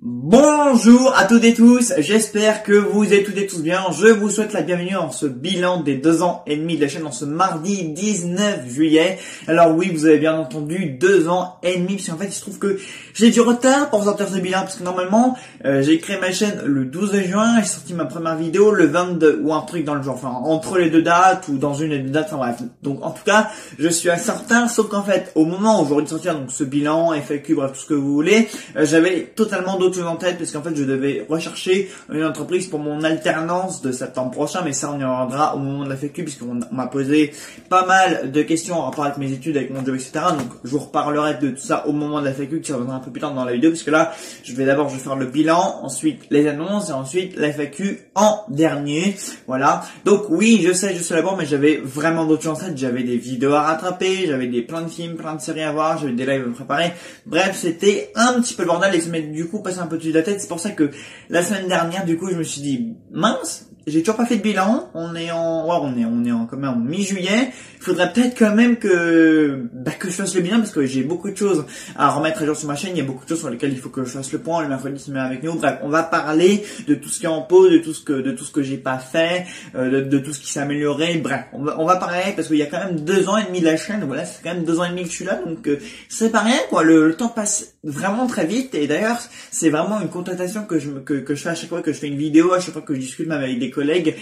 Bonjour à toutes et tous, j'espère que vous êtes toutes et tous bien. Je vous souhaite la bienvenue dans ce bilan des 2 ans et demi de la chaîne en ce mardi 19 juillet. Alors oui, vous avez bien entendu 2 ans et demi, parce qu'en fait il se trouve que j'ai du retard pour sortir ce bilan, parce que normalement j'ai créé ma chaîne le 12 juin, j'ai sorti ma première vidéo le 22 ou un truc dans le genre, enfin entre les deux dates ou dans une des deux dates, enfin bref. Donc en tout cas, je suis incertain, sauf qu'en fait au moment où j'aurais dû sortir donc ce bilan, FAQ, bref tout ce que vous voulez, j'avais totalement d'autres choses en tête, parce qu'en fait je devais rechercher une entreprise pour mon alternance de septembre prochain, mais ça on y reviendra au moment de la FAQ, puisqu'on m'a posé pas mal de questions en rapport avec mes études, avec mon job, etc. Donc je vous reparlerai de tout ça au moment de la FAQ, qui reviendra un peu plus tard dans la vidéo, parce que là je vais faire le bilan, ensuite les annonces et ensuite la FAQ en dernier. Voilà, donc oui, je sais d'abord, mais j'avais vraiment d'autres choses en tête. J'avais des vidéos à rattraper, j'avais plein de films, plein de séries à voir, j'avais des lives à me préparer. Bref, c'était un petit peu le bordel et ça m'est du coup passé un peu dessus de la tête. C'est pour ça que la semaine dernière, du coup, je me suis dit mince, j'ai toujours pas fait de bilan. On est quand même en mi-juillet. Il faudrait peut-être quand même que je fasse le bilan, parce que j'ai beaucoup de choses à remettre à jour sur ma chaîne. Il y a beaucoup de choses sur lesquelles il faut que je fasse le point. Le mercredi, c'est avec nous. Bref, on va parler de tout ce qui est en pause, de tout ce que j'ai pas fait, de tout ce qui s'est amélioré. Bref, on va parler, parce qu'il y a quand même 2 ans et demi de la chaîne. Voilà, c'est quand même 2 ans et demi que je suis là, donc c'est pas rien, quoi. Le temps passe vraiment très vite, et d'ailleurs, c'est vraiment une constatation que je fais à chaque fois que je fais une vidéo, à chaque fois que je discute même avec des collègues.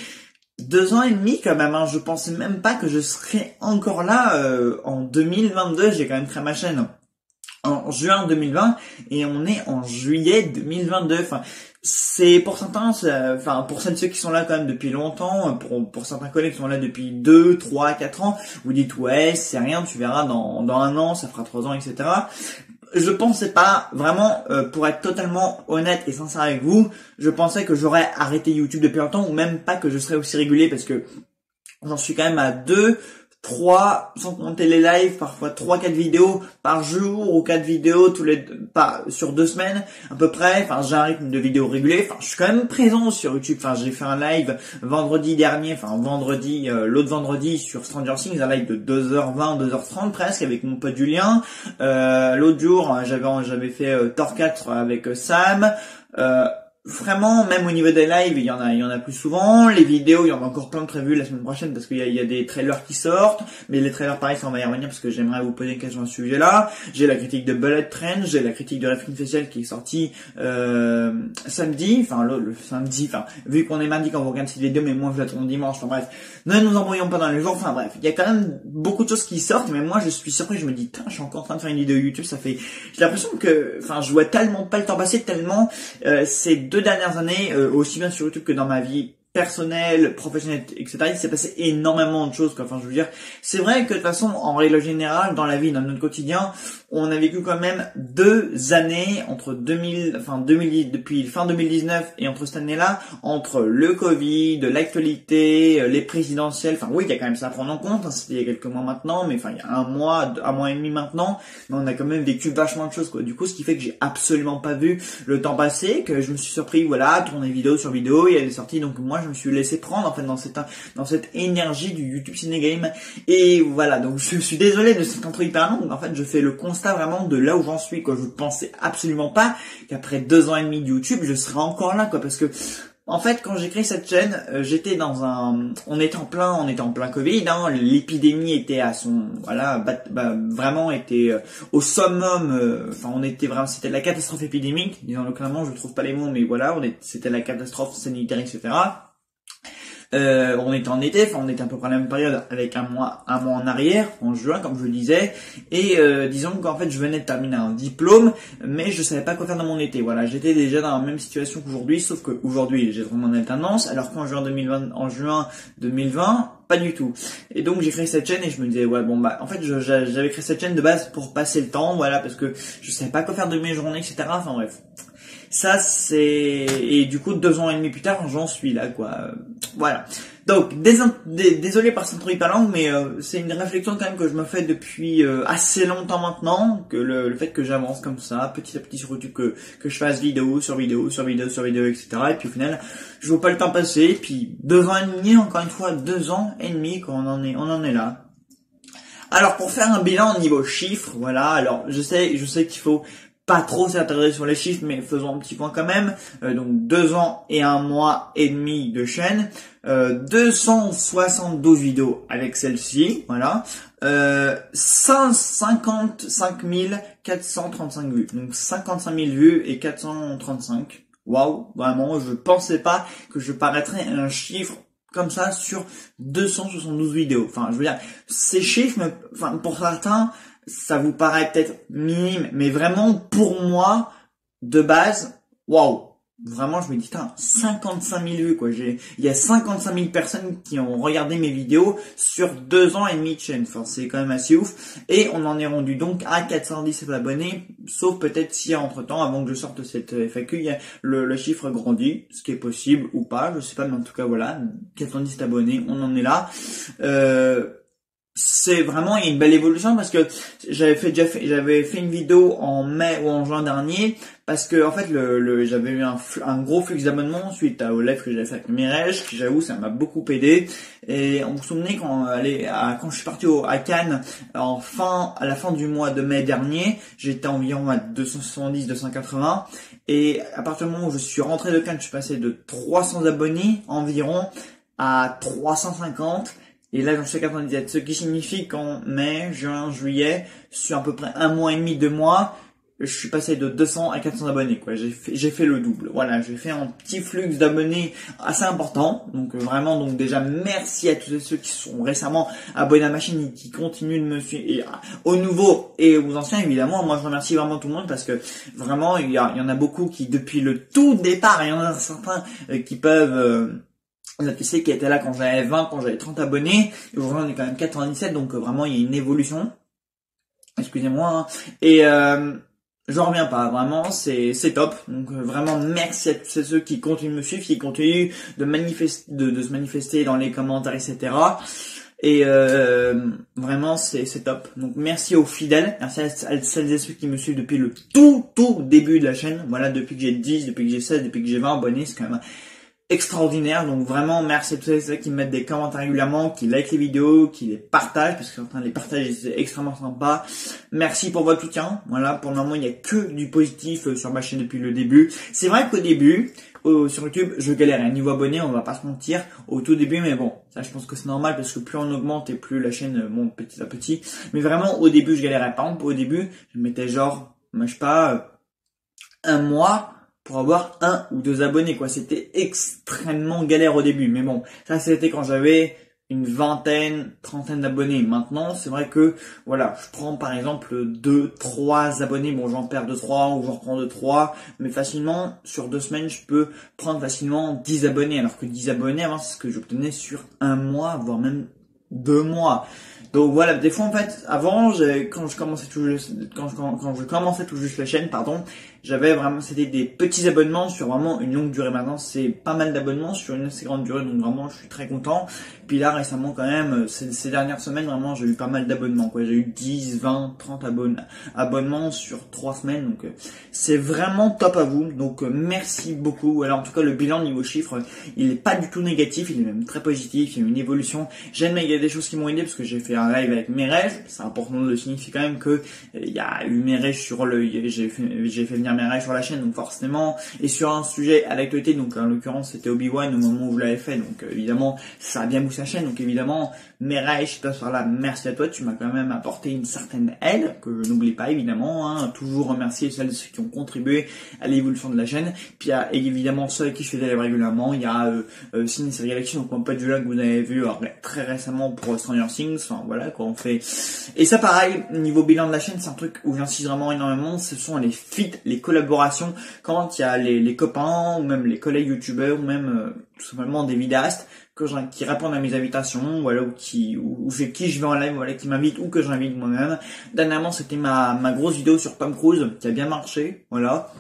2 ans et demi quand même, hein. Je pensais même pas que je serais encore là en 2022. J'ai quand même créé ma chaîne en juin 2020 et on est en juillet 2022. Enfin, c'est pour certains, pour celles ceux qui sont là quand même depuis longtemps, pour certains collègues qui sont là depuis 2, 3, 4 ans, vous dites ouais, c'est rien, tu verras dans 1 an, ça fera 3 ans, etc. Je pensais pas, vraiment, pour être totalement honnête et sincère avec vous, je pensais que j'aurais arrêté YouTube depuis longtemps, ou même pas que je serais aussi régulier, parce que j'en suis quand même à 2, 3, sans compter les lives, parfois 3, 4 vidéos par jour, ou 4 vidéos sur 2 semaines, à peu près. Enfin, j'ai un rythme de vidéos régulier. Enfin, je suis quand même présent sur YouTube. Enfin, j'ai fait un live vendredi dernier, l'autre vendredi sur Stranger Things, un live de 2h20, 2h30 presque, avec mon pote Julien. L'autre jour, j'avais fait Thor 4 avec Sam. Vraiment, même au niveau des lives, il y en a plus souvent. Les vidéos, il y en a encore plein de prévues la semaine prochaine, parce qu'il y a des trailers qui sortent. Mais les trailers, pareil, ça on va y revenir, parce que j'aimerais vous poser une question à ce sujet-là. J'ai la critique de Bullet Train, j'ai la critique de Refkin Facial qui est sortie samedi. Enfin, le samedi, vu qu'on est mardi quand vous regardez cette vidéo, mais moi je la tourne dimanche. Enfin bref, ne nous embrouillons pas dans les jours. Enfin bref, il y a quand même beaucoup de choses qui sortent, mais moi je suis surpris. Je me dis, je suis encore en train de faire une vidéo YouTube. J'ai l'impression que, je vois tellement pas le temps passer, tellement ces 2 dernières années, aussi bien sur YouTube que dans ma vie personnelle, professionnelle, etc. Il s'est passé énormément de choses, quoi. Enfin, je veux dire, c'est vrai que de toute façon, en règle générale, dans la vie, dans notre quotidien, on a vécu quand même 2 années depuis fin 2019 et entre cette année-là, entre le Covid, l'actualité, les présidentielles. Enfin, oui, il y a quand même ça à prendre en compte. Hein, c'était il y a quelques mois maintenant, mais il y a un mois et demi maintenant, mais on a quand même vécu vachement de choses, quoi. Du coup, ce qui fait que j'ai absolument pas vu le temps passer, que je me suis surpris, voilà, à tourner vidéo sur vidéo, il y a des sorties, donc moi, je me suis laissé prendre, en fait, dans cette énergie du YouTube Cinégame. Et voilà, donc je suis désolé de cette intro hyper longue. En fait, je fais le constat vraiment de là où j'en suis, quoi. Je pensais absolument pas qu'après 2 ans et demi de YouTube, je serais encore là, quoi, parce que en fait, quand j'ai créé cette chaîne, j'étais on était en plein Covid, hein, l'épidémie était à son, vraiment était au summum, c'était la catastrophe épidémique, disons-le clairement, je trouve pas les mots, mais voilà, c'était la catastrophe sanitaire, etc. On était en été, on était à peu près à la même période, avec un mois en arrière, en juin, comme je le disais, et disons qu'en fait je venais de terminer un diplôme, mais je savais pas quoi faire dans mon été. Voilà, j'étais déjà dans la même situation qu'aujourd'hui, sauf qu'aujourd'hui j'ai trouvé mon alternance, alors qu'en juin 2020, pas du tout. Et donc j'ai créé cette chaîne et je me disais en fait j'avais créé cette chaîne de base pour passer le temps, voilà, parce que je savais pas quoi faire de mes journées, etc. Enfin bref. Ça et du coup 2 ans et demi plus tard j'en suis là, quoi. Voilà. Donc désolé par cette intro hyper longue, mais c'est une réflexion quand même que je me fais depuis assez longtemps maintenant, que le fait que j'avance comme ça petit à petit sur YouTube, que je fasse vidéo sur vidéo, etc. Et puis au final je vois pas le temps passer, et puis 2 ans et demi, encore une fois 2 ans et demi qu'on on en est là. Alors pour faire un bilan au niveau chiffres, voilà, alors je sais qu'il faut pas trop s'attarder sur les chiffres, mais faisons un petit point quand même. Donc 2 ans et 1 mois et demi de chaîne, 272 vidéos avec celle-ci, voilà, 55 435 vues, donc 55 000 vues et 435. Waouh, vraiment, je pensais pas que je paraîtrais un chiffre comme ça sur 272 vidéos. Enfin, je veux dire, ces chiffres, enfin, pour certains, ça vous paraît peut-être minime, mais vraiment, pour moi, de base, waouh. Vraiment, je me dis, 55 000 vues, quoi. Il y a 55 000 personnes qui ont regardé mes vidéos sur 2 ans et demi de chaîne. Enfin, c'est quand même assez ouf. Et on en est rendu donc à 417 abonnés. Sauf peut-être si entre temps, avant que je sorte cette FAQ, il y a le chiffre grandit, ce qui est possible ou pas, je sais pas, mais en tout cas, voilà. 417 abonnés, on en est là. C'est vraiment une belle évolution parce que j'avais fait une vidéo en mai ou en juin dernier parce que en fait j'avais eu un gros flux d'abonnements suite au live que j'avais fait avec Mireille, qui j'avoue ça m'a beaucoup aidé. Et on vous souvenez quand je suis parti à Cannes à la fin du mois de mai dernier, j'étais environ à 270-280 et à partir du moment où je suis rentré de Cannes, je suis passé de 300 abonnés environ à 350. Et là, j'en suis à 97, ce qui signifie qu'en mai, juin, juillet, sur à peu près 1 mois et demi, 2 mois, je suis passé de 200 à 400 abonnés, quoi. J'ai fait le double. Voilà, j'ai fait un petit flux d'abonnés assez important. Donc vraiment, donc déjà, merci à tous ceux qui sont récemment abonnés à ma chaîne et qui continuent de me suivre. Et aux nouveaux et aux anciens, évidemment, moi je remercie vraiment tout le monde parce que vraiment, il y en a beaucoup qui, depuis le tout départ, il y en a certains qui peuvent... tu sais, qui était là quand j'avais 20, quand j'avais 30 abonnés. Et aujourd'hui, on est quand même 97, donc vraiment, il y a une évolution. Excusez-moi. Hein. Et j'en reviens pas. Vraiment, c'est top. Donc vraiment, merci à tous ceux qui continuent de me suivre, qui continuent de se manifester dans les commentaires, etc. Et vraiment, c'est top. Donc merci aux fidèles, merci à celles et ceux qui me suivent depuis le tout début de la chaîne. Voilà, depuis que j'ai 10, depuis que j'ai 16, depuis que j'ai 20 abonnés, c'est quand même extraordinaire. Donc vraiment merci à tous ceux qui me mettent des commentaires régulièrement, qui like les vidéos, qui les partagent, parce que certains les partagent et c'est extrêmement sympa. Merci pour votre soutien. Voilà, pour le moment il n'y a que du positif sur ma chaîne depuis le début. C'est vrai qu'au début sur YouTube je galérais niveau abonnés, on va pas se mentir, au tout début, mais bon, ça je pense que c'est normal parce que plus on augmente et plus la chaîne monte petit à petit. Mais vraiment au début je galérais. Par exemple au début je mettais genre, je sais pas, 1 mois pour avoir 1 ou 2 abonnés, quoi. C'était extrêmement galère au début. Mais bon, ça c'était quand j'avais une vingtaine, trentaine d'abonnés. Maintenant, c'est vrai que, voilà, je prends par exemple 2, 3 abonnés. Bon, j'en perds 2, 3 ou j'en reprends 2, 3. Mais facilement, sur 2 semaines, je peux prendre facilement 10 abonnés. Alors que 10 abonnés, avant, c'est ce que j'obtenais sur 1 mois, voire même 2 mois. Donc voilà, des fois en fait, avant, quand je commençais tout juste la chaîne, pardon, j'avais vraiment, c'était des petits abonnements sur vraiment une longue durée. Maintenant, c'est pas mal d'abonnements sur une assez grande durée, donc vraiment, je suis très content. Puis là, récemment, quand même, ces dernières semaines, vraiment, j'ai eu pas mal d'abonnements, quoi. J'ai eu 10, 20, 30 abonnements sur 3 semaines, donc c'est vraiment top à vous. Donc merci beaucoup. Alors en tout cas, le bilan niveau chiffres, il est pas du tout négatif, il est même très positif. Il y a une évolution. J'aime, il y a des choses qui m'ont aidé parce que j'ai fait un live avec Mireille. C'est important de le signifier quand même que il y a eu Mireille j'ai fait venir Mireille sur la chaîne, donc forcément, et sur un sujet à l'actualité, donc en l'occurrence c'était Obi-Wan au moment où je l'avais fait, donc évidemment ça a bien boosté la chaîne, donc évidemment Mireille, je passe par là, merci à toi, tu m'as quand même apporté une certaine aide, que je n'oublie pas évidemment, hein, toujours remercier celles qui ont contribué à l'évolution de la chaîne, puis il y a évidemment ceux avec qui je fais des lives régulièrement, il y a Ciné Série Galaxy, donc mon pote Julien que vous avez vu très récemment pour Stranger Things, enfin voilà quoi on fait, et ça pareil, niveau bilan de la chaîne, c'est un truc où j'insiste vraiment énormément, ce sont les feats, les collaborations, quand il y a les copains, ou même les collègues youtubeurs, ou même tout simplement des vidéastes, qui répondent à mes invitations, voilà, ou chez qui je vais en live, voilà, qui m'invitent, ou que j'invite moi-même. Dernièrement, c'était ma grosse vidéo sur Tom Cruise, qui a bien marché, voilà.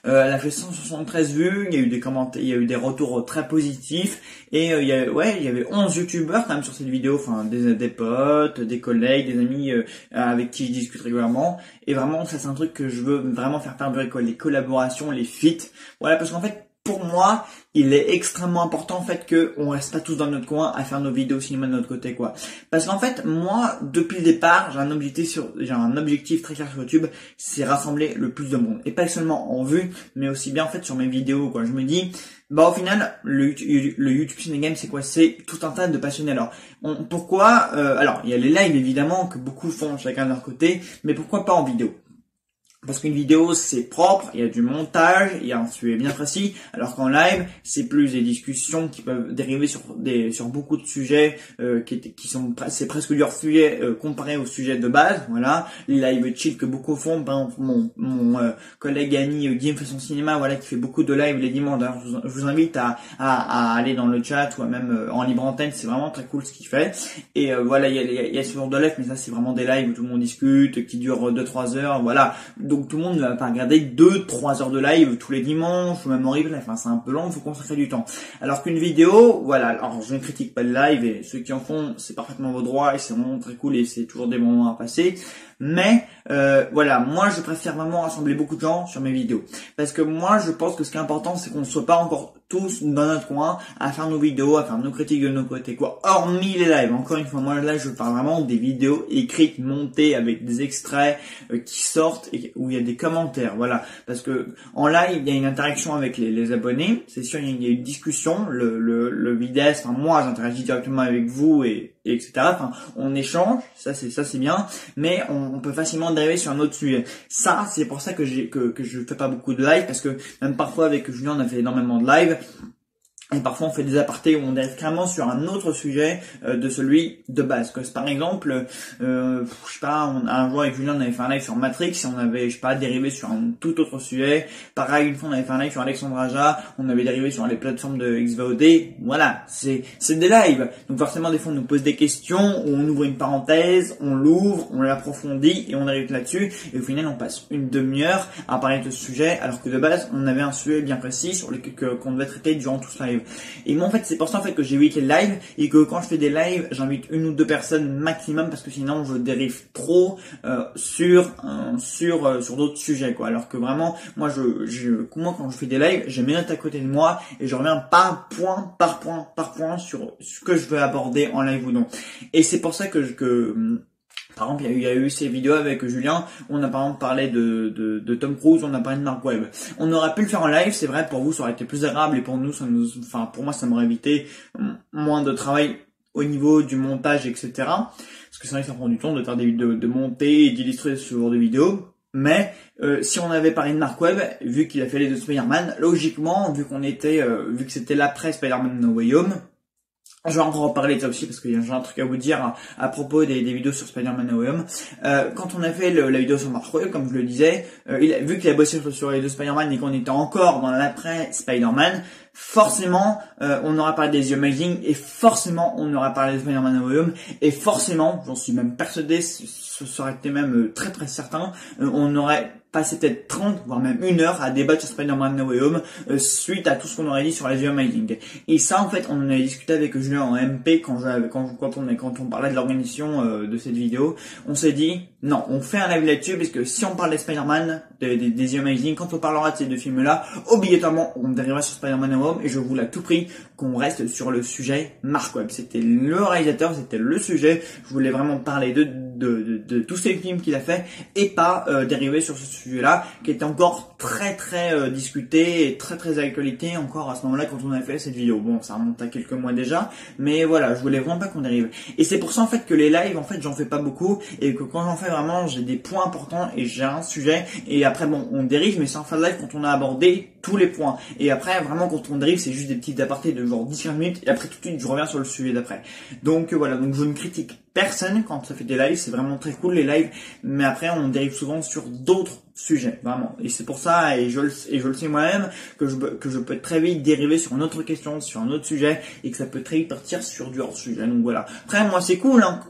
Elle a fait 173 vues, il y a eu des commentaires, il y a eu des retours très positifs, et il y avait 11 youtubeurs quand même sur cette vidéo, enfin des potes, des collègues, des amis avec qui je discute régulièrement, et vraiment ça c'est un truc que je veux vraiment faire perdurer, quoi, les collaborations, les feats, voilà, parce qu'en fait pour moi, il est extrêmement important en fait que on reste pas tous dans notre coin à faire nos vidéos cinéma de notre côté quoi. Parce qu'en fait, moi, depuis le départ, j'ai un objectif très clair sur YouTube, c'est rassembler le plus de monde et pas seulement en vue, mais aussi bien en fait sur mes vidéos quoi. Je me dis bah au final, le YouTube Ciné Game, c'est quoi? C'est tout un tas de passionnés. Alors, pourquoi alors, il y a les lives évidemment que beaucoup font chacun de leur côté, mais pourquoi pas en vidéo? Parce qu'une vidéo, c'est propre, il y a du montage, il y a un sujet bien précis, alors qu'en live, c'est plus des discussions qui peuvent dériver sur beaucoup de sujets c'est presque leur sujet comparé au sujet de base, voilà. Les live chill que beaucoup font, par exemple mon collègue Annie Guillaume fait son cinéma, voilà, qui fait beaucoup de live les dimanches. D'ailleurs, je vous invite à aller dans le chat ou même en libre antenne, c'est vraiment très cool ce qu'il fait. Et voilà, il y a ce genre de live, mais ça c'est vraiment des lives où tout le monde discute, qui durent 2-3 heures, voilà. Donc tout le monde ne va pas regarder 2-3 heures de live tous les dimanches ou même en replay. Enfin, c'est un peu long, il faut consacrer du temps. Alors qu'une vidéo, voilà, alors je ne critique pas le live et ceux qui en font, c'est parfaitement vos droits et c'est vraiment très cool et c'est toujours des moments à passer. Mais voilà, moi je préfère vraiment rassembler beaucoup de gens sur mes vidéos. Parce que moi je pense que ce qui est important, c'est qu'on ne soit pas encore tous dans notre coin à faire nos vidéos, à faire nos critiques de nos côtés, quoi. Hormis les lives, encore une fois, moi là je parle vraiment des vidéos écrites, montées avec des extraits qui sortent et où il y a des commentaires, voilà. Parce que en live, il y a une interaction avec les abonnés, c'est sûr, il y a une discussion, le vidéaste, enfin moi j'interagis directement avec vous et etc. Enfin, on échange, ça c'est bien, mais on peut facilement dériver sur un autre sujet. Ça, c'est pour ça que je fais pas beaucoup de live, parce que même parfois avec Julien on a fait énormément de live. Et parfois on fait des apartés où on dérive carrément sur un autre sujet de celui de base. Que par exemple, je sais pas, un jour avec Julien on avait fait un live sur Matrix et on avait, je sais pas, dérivé sur un tout autre sujet. Pareil, une fois on avait fait un live sur Alexandre Aja, on avait dérivé sur les plateformes de XVOD. Voilà, c'est des lives. Donc forcément des fois on nous pose des questions, où on ouvre une parenthèse, on l'ouvre, on l'approfondit et on arrive là-dessus. Et au final on passe une demi-heure à parler de ce sujet, alors que de base on avait un sujet bien précis sur lequel qu'on devait traiter durant tout ce live. Et moi en fait c'est pour ça en fait que j'évite les lives et que quand je fais des lives j'invite une ou deux personnes maximum, parce que sinon je dérive trop sur d'autres sujets quoi. Alors que vraiment moi quand je fais des lives, j'ai mes notes à côté de moi et je reviens par point sur ce que je veux aborder en live ou non. Et c'est pour ça que par exemple, il y a eu ces vidéos avec Julien, on a par exemple parlé de Tom Cruise, on a parlé de Mark Webb. On aurait pu le faire en live, c'est vrai, pour vous ça aurait été plus agréable et pour nous, pour moi ça m'aurait évité moins de travail au niveau du montage, etc. Parce que c'est vrai que ça prend du temps de faire des vidéos, de monter et d'illustrer ce genre de vidéos. Mais si on avait parlé de Mark Webb, vu qu'il a fait les deux Spider-Man, logiquement, vu que c'était l'après Spider-Man No Way Home, je vais encore en parler de ça aussi parce que j'ai un truc à vous dire à propos des vidéos sur Spider-Man No Way Home. Quand on a fait la vidéo sur Mark Webb, comme je le disais, vu qu'il a bossé sur les deux Spider-Man et qu'on était encore dans l'après Spider-Man, forcément on aura parlé des The Amazing et forcément on aura parlé de Spider-Man No Way Home et forcément, j'en suis même persuadé, ce serait été même très très certain, on aurait passé peut-être 30 voire même 1 heure à débattre sur Spider-Man No Way Home suite à tout ce qu'on aurait dit sur les The Amazing. Et ça en fait on en a discuté avec Julien en MP quand on parlait de l'organisation de cette vidéo. On s'est dit non, on fait un live là-dessus parce que si on parle des Spider-Man, des The Amazing, quand on parlera de ces deux films là, obligatoirement on dérivera sur Spider-Man No Way Home et je voulais à tout prix qu'on reste sur le sujet Mark Webb. C'était le réalisateur, c'était le sujet, je voulais vraiment parler de tous ces films qu'il a fait et pas dériver sur ce sujet-là qui était encore très très discuté et très très d'actualité encore à ce moment-là quand on a fait cette vidéo. Bon, ça remonte à quelques mois déjà, mais voilà, je voulais vraiment pas qu'on dérive. Et c'est pour ça en fait que les lives, en fait, j'en fais pas beaucoup et que quand j'en fais vraiment, j'ai des points importants et j'ai un sujet et après bon, on dérive, mais c'est en fin de live quand on a abordé tous les points. Et après, vraiment, quand on dérive, c'est juste des petits apartés de genre 10-15 minutes et après tout de suite, je reviens sur le sujet d'après. Donc voilà, donc je ne critique personne quand ça fait des lives, c'est vraiment très cool les lives, mais après on dérive souvent sur d'autres sujets, vraiment. Et c'est pour ça, et je le sais moi-même, que je peux très vite dériver sur une autre question, sur un autre sujet, et que ça peut très vite partir sur du hors sujet. Donc voilà. Après moi c'est cool, hein.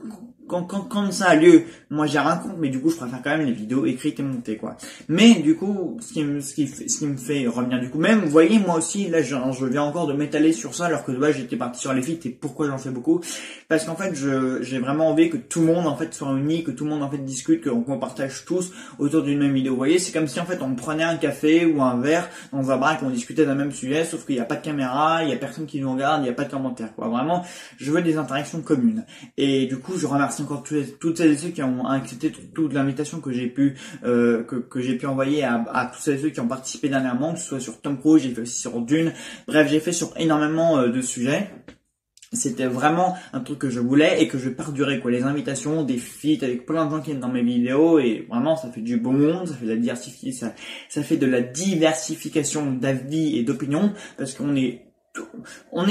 quand ça a lieu, moi j'ai rien contre, mais du coup je préfère quand même les vidéos écrites et montées, quoi. Mais du coup, ce qui me fait revenir, du coup, même, vous voyez, moi aussi, là, je viens encore de m'étaler sur ça, alors que de base j'étais parti sur les feats. Et pourquoi j'en fais beaucoup? Parce qu'en fait, j'ai vraiment envie que tout le monde en fait soit uni, que tout le monde en fait discute, qu'on partage tous autour d'une même vidéo. Vous voyez, c'est comme si en fait on prenait un café ou un verre dans un bar et qu'on discutait d'un même sujet, sauf qu'il n'y a pas de caméra, il y a personne qui nous regarde, il n'y a pas de commentaires, quoi. Vraiment, je veux des interactions communes. Et du coup, je remercie encore toutes celles et ceux qui ont accepté toute l'invitation que j'ai pu que j'ai pu envoyer à tous celles et ceux qui ont participé dernièrement, que ce soit sur Tom Cruise, j'ai fait aussi sur Dune. Bref, j'ai fait sur énormément de sujets. C'était vraiment un truc que je voulais et que je vais perdurer, quoi. Les invitations, des feats avec plein de gens qui viennent dans mes vidéos, et vraiment ça fait du bon monde, ça fait de la diversification, ça fait de la diversification d'avis et d'opinions, parce qu'on est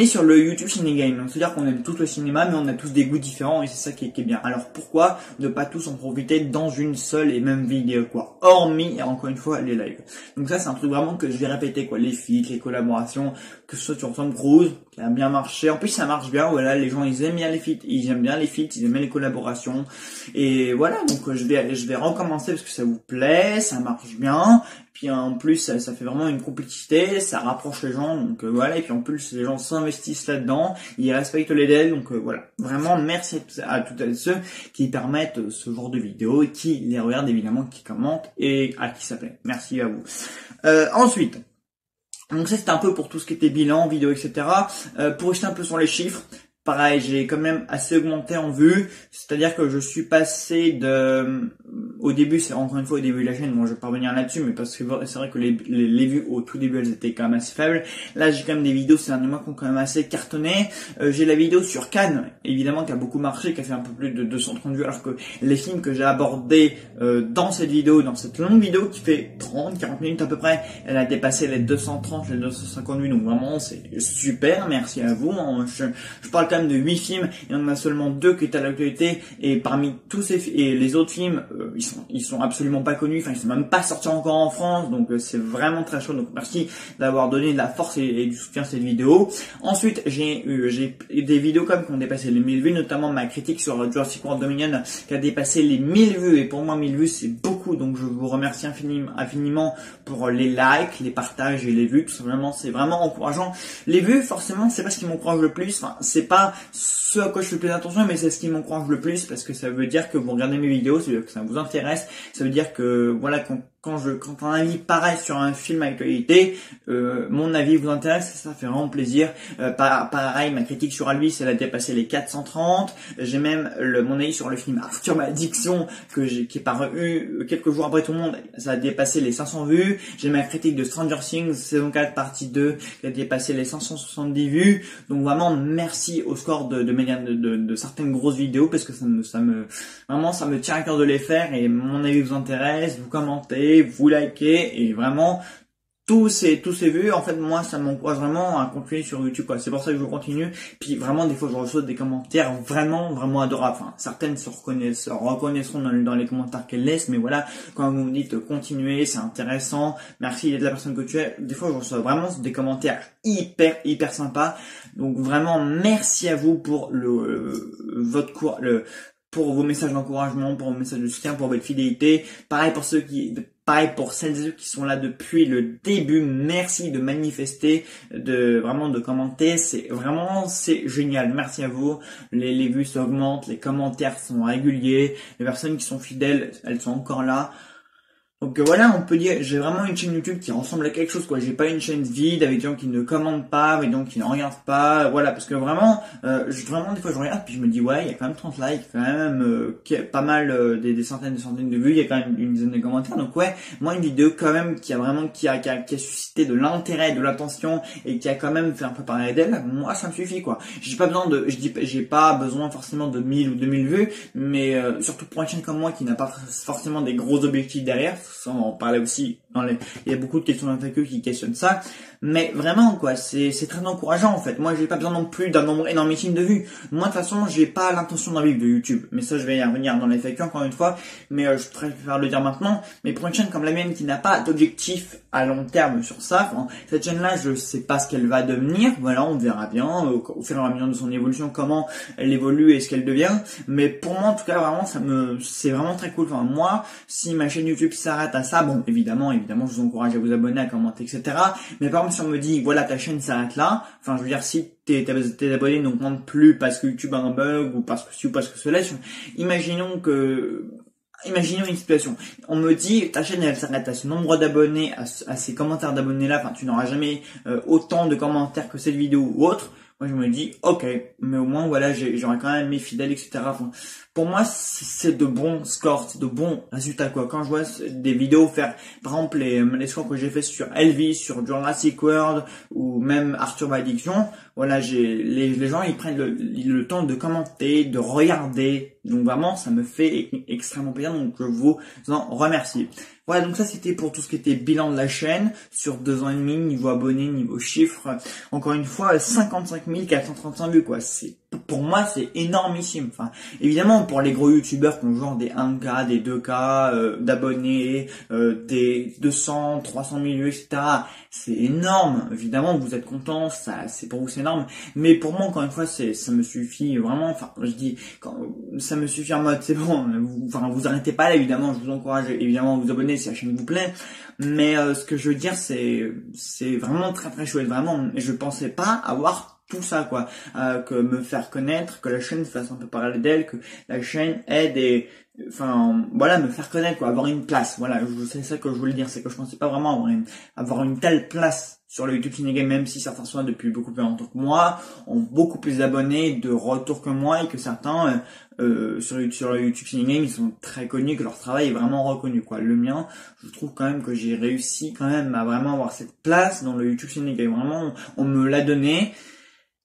sur le YouTube Ciné Game, c'est-à-dire qu'on aime tous le cinéma, mais on a tous des goûts différents, et c'est ça qui est bien. Alors pourquoi ne pas tous en profiter dans une seule et même vidéo, quoi, hormis, encore une fois, les lives. Donc ça, c'est un truc vraiment que je vais répéter, quoi, les feats, les collaborations, que ce soit sur Tom Cruise, qui a bien marché. En plus, ça marche bien, voilà, les gens, ils aiment bien les feats, ils aiment bien les collaborations, et voilà, donc je vais recommencer parce que ça vous plaît, ça marche bien. Puis en plus, ça fait vraiment une complicité, ça rapproche les gens, donc voilà. Et puis en plus, les gens s'investissent là-dedans, ils respectent les délais, donc voilà. Vraiment, merci à toutes ceux qui permettent ce genre de vidéos et qui les regardent évidemment, qui commentent et à qui ça plaît. Merci à vous. Ensuite, donc ça c'était un peu pour tout ce qui était bilan, vidéo, etc. Pour rester un peu sur les chiffres. Pareil, j'ai quand même assez augmenté en vues, c'est-à-dire que je suis passé au début, c'est encore une fois au début de la chaîne, moi je vais pas revenir là-dessus, mais parce que c'est vrai que les vues au tout début elles étaient quand même assez faibles. Là j'ai quand même des vidéos ces derniers mois qui ont quand même assez cartonné. J'ai la vidéo sur Cannes, évidemment, qui a beaucoup marché, qui a fait un peu plus de 230 vues, alors que les films que j'ai abordés dans cette vidéo, dans cette longue vidéo qui fait 30-40 minutes à peu près, elle a dépassé les 230, les 250 vues, donc vraiment c'est super, merci à vous. Je parle quand même de 8 films, il y en a seulement 2 qui étaient à l'actualité, et parmi tous et les autres films, ils sont absolument pas connus, enfin ils sont même pas sortis encore en France, donc c'est vraiment très chaud. Donc merci d'avoir donné de la force et du soutien à cette vidéo. Ensuite, j'ai des vidéos comme qui ont dépassé les 1000 vues, notamment ma critique sur Jurassic World Dominion qui a dépassé les 1000 vues, et pour moi 1000 vues c'est beaucoup, donc je vous remercie infiniment pour les likes, les partages et les vues, tout simplement, c'est vraiment encourageant. Les vues, forcément, c'est pas ce qui m'encourage le plus, enfin c'est pas ce à quoi je fais plus attention, mais c'est ce qui m'encourage le plus, parce que ça veut dire que vous regardez mes vidéos, ça veut dire que ça vous intéresse, ça veut dire que voilà, quand un avis paraît sur un film actualité, mon avis vous intéresse, ça fait vraiment plaisir. Pareil, ma critique sur Elvis, elle a dépassé les 430. J'ai même mon avis sur le film Arthur Malédiction qui est paru quelques jours après tout le monde, ça a dépassé les 500 vues. J'ai ma critique de Stranger Things saison 4 partie 2 qui a dépassé les 570 vues. Donc vraiment merci au score de certaines grosses vidéos, parce que ça me tient à cœur de les faire, et mon avis vous intéresse, vous commentez, vous likez, et vraiment tous ces vues, en fait, moi, ça m'encourage vraiment à continuer sur YouTube, quoi. C'est pour ça que je continue. Puis vraiment, des fois, je reçois des commentaires vraiment adorables. Enfin, certaines se reconnaîtront dans les commentaires qu'elles laissent, mais voilà, quand vous me dites continuez, c'est intéressant, merci d'être la personne que tu es. Des fois, je reçois vraiment des commentaires hyper sympas. Donc vraiment, merci à vous pour pour vos messages d'encouragement, pour vos messages de soutien, pour votre fidélité. Pareil pour celles et ceux qui sont là depuis le début. Merci de manifester, de commenter. C'est génial. Merci à vous. Les vues s'augmentent, les commentaires sont réguliers. Les personnes qui sont fidèles, elles sont encore là. Donc voilà, on peut dire, j'ai vraiment une chaîne YouTube qui ressemble à quelque chose, quoi. J'ai pas une chaîne vide avec des gens qui ne commentent pas, avec des gens qui ne regardent pas, voilà, parce que vraiment, des fois je regarde puis je me dis ouais, il y a quand même 30 likes, quand même pas mal des centaines de vues, il y a quand même une dizaine de commentaires. Donc ouais, moi une vidéo quand même qui a suscité de l'intérêt, de l'attention, et qui a quand même fait un peu parler d'elle, moi ça me suffit, quoi. J'ai pas besoin forcément de 1000 ou 2000 vues, mais surtout pour une chaîne comme moi qui n'a pas forcément des gros objectifs derrière, ça on en parlait aussi il y a beaucoup de questions FAQ qui questionnent ça, mais vraiment quoi, c'est très encourageant en fait. Moi j'ai pas besoin non plus d'un nombre énormissime de vues. Moi de toute façon j'ai pas l'intention d'en vivre de YouTube, mais ça je vais y revenir dans les FAQ encore une fois, mais je préfère le dire maintenant. Mais pour une chaîne comme la mienne qui n'a pas d'objectif à long terme sur ça, cette chaîne là je sais pas ce qu'elle va devenir, voilà on verra bien au fur et à mesure de son évolution comment elle évolue et ce qu'elle devient, mais pour moi en tout cas vraiment c'est vraiment très cool. Enfin moi si ma chaîne YouTube s'arrête à ça, bon évidemment je vous encourage à vous abonner, à commenter, etc. Mais par exemple, si on me dit, voilà, ta chaîne s'arrête là, enfin, je veux dire, si tes abonnés n'augmentent plus parce que YouTube a un bug, ou parce que ci, ou parce que cela, imaginons une situation. On me dit, ta chaîne, elle s'arrête à ce nombre d'abonnés, à ces commentaires d'abonnés là, enfin, tu n'auras jamais autant de commentaires que cette vidéo ou autre. Moi, je me dis, ok, mais au moins, voilà, j'aurai quand même mes fidèles, etc. Enfin, pour moi, c'est de bons scores, c'est de bons résultats, quoi. Quand je vois des vidéos faire, par exemple, les scores que j'ai fait sur Elvis, sur Jurassic World, ou même Arthur by Addiction, voilà, les gens, ils prennent le temps de commenter, de regarder. Donc vraiment, ça me fait extrêmement plaisir, donc je vous en remercie. Voilà, donc ça c'était pour tout ce qui était bilan de la chaîne sur 2 ans et demi, niveau abonnés, niveau chiffres. Encore une fois, 55 435 vues, quoi. Pour moi, c'est énormissime. Enfin, évidemment, pour les gros youtubeurs qui ont genre des 1K, des 2K d'abonnés, des 200, 300 000 vues, etc., c'est énorme. Évidemment, vous êtes contents, c'est pour vous, c'est énorme. Mais pour moi, encore une fois, ça me suffit vraiment. Enfin, je dis, ça me suffit en mode, c'est bon. Vous arrêtez pas là, évidemment. Je vous encourage évidemment à vous abonner si la chaîne vous plaît. Mais ce que je veux dire, c'est vraiment très très chouette. Vraiment, je pensais pas avoir tout ça, quoi, que me faire connaître, que la chaîne fasse un peu parler d'elle, que la chaîne ait voilà, me faire connaître, quoi, avoir une place. Voilà, c'est ça que je voulais dire, c'est que je pensais pas vraiment avoir une telle place sur le YouTube Ciné Game, même si certains sont là depuis beaucoup plus longtemps que moi, ont beaucoup plus d'abonnés, de retours que moi, et que certains sur le YouTube Ciné Game, ils sont très connus, que leur travail est vraiment reconnu, quoi. Le mien, je trouve quand même que j'ai réussi quand même à vraiment avoir cette place dans le YouTube Ciné Game. Vraiment, on me l'a donné.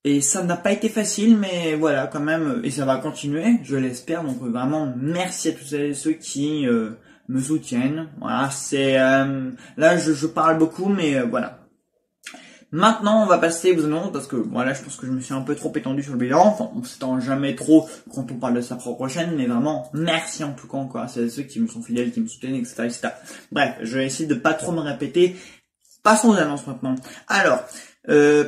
Et ça n'a pas été facile, mais voilà, quand même, et ça va continuer, je l'espère. Donc vraiment, merci à tous ceux qui me soutiennent. Voilà, c'est là, je parle beaucoup, mais voilà. Maintenant, on va passer aux annonces parce que voilà, je pense que je me suis un peu trop étendu sur le bilan. Enfin, on s'étend jamais trop quand on parle de sa propre chaîne, mais vraiment, merci en tout cas, quoi. C'est ceux qui me sont fidèles, qui me soutiennent, etc., etc. Bref, je vais essayer de pas trop me répéter. Passons aux annonces maintenant. Alors,